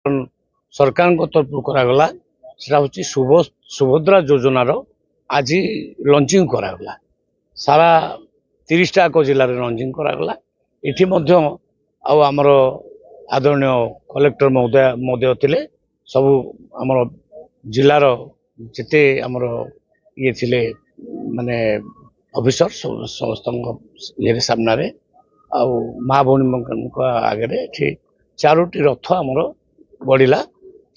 सरकार तरफ करागला सेटा होची सुभद्रा योजनार आज लंचिंग करागला सारा 30 टा जिले में लंचिंग करागला इठी मध्य आमर आदरणीय कलेक्टर महोदय थिले सब आमर जिलार जिते आमर ये थिले माने ऑफिसर समस्त ये सामना रे आ माँ भौणी आगे चारोटी रथ आमर बढ़ला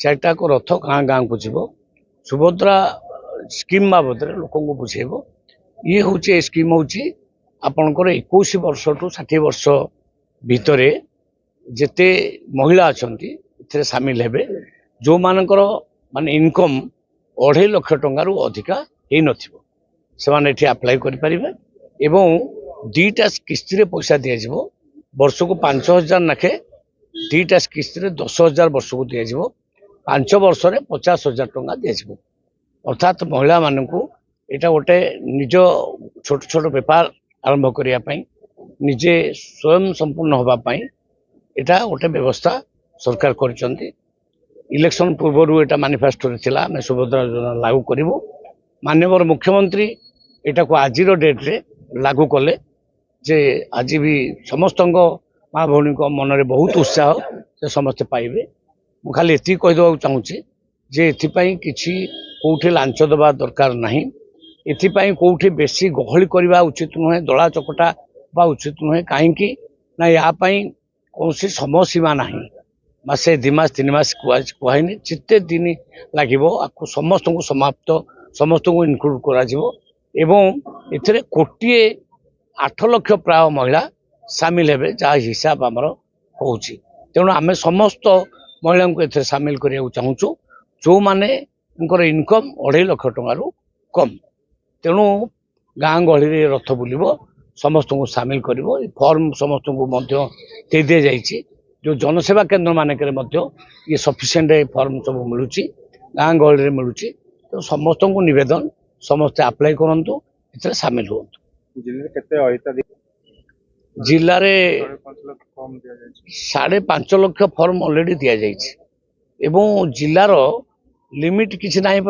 4टा को रथ गाँ गाँ को जीव सुभद्रा स्कीम बाबद लोक बुझेब ये हूँ स्कीम हूँ आपणकर 21 वर्ष टू 60 वर्ष भितर जेते महिला अच्छा सामिल हेबे जो मानकर माने इनकम 2.5 लाख टंका रु अधिका हे नथिबो से माने एठी अप्लाई करि परिबे एवं 2टा किस्ती रे पैसा दिया जिवो वर्ष को 5,000 नाखे 2टा किस्ती रे 10,000 वर्ष को दिया जिवो 5 वर्ष रे 50,000 टंका दिया जिवो अर्थात महिला मानकू एटा गोटे निज छोट छोट व्यापार आरंभ करिया पई निजे स्वयं संपूर्ण होबा पई एटा गोटे व्यवस्था सरकार करिसंती इलेक्शन पूर्व एटा मैनिफेस्टो रे थिला मैं सुभद्रा योजना लागू करिवो माननीय मुख्यमंत्री एटा को आज डेट रे लागू कले जे आज भी समस्त माँ भौणी को मन में बहुत उत्साह से समस्ते पाइबे मु खाली एति कहि देबा चाहूची जे एथिपाई किछि कोठी लांच दबा दरकार नहीं एथिपाई कोठी बेसी गहली करबा उचित नुहे दला चकटा बा उचित नुहे काहेकि ना या पाई कोनसी समय सीमा नहीं मासे 2 मास 3 मास कहनी जिते दिन लगे आपको समस्त को समाप्त समस्त को इनक्लूड करा एवं एथिरे 1.8 लाख प्राय महिला सामिल हेबे जहाँ हिसाब आमर होउची तेणु आमे समस्त महिला को एथिरे सामिल करिया चाहूचु जो माने इनकम 2.5 लाख टंका रु कम तेणु गाँ गहली रथ बुलिबो समस्त को सामिल करिवो फॉर्म समस्त को मध्य दे दे जाइछि जो जनसेवा केन्द्र मानक ये सफिशिएंट फॉर्म सब मिलूची गाँ गहली मिलूची तो समस्त को निवेदन समस्ते अप्लाई करंतु एथरे सामिल होंतु जिले में 5.5 लाख फॉर्म ऑलरेडी दिया जाइछि एवं जिलार लिमिट किछि नाही।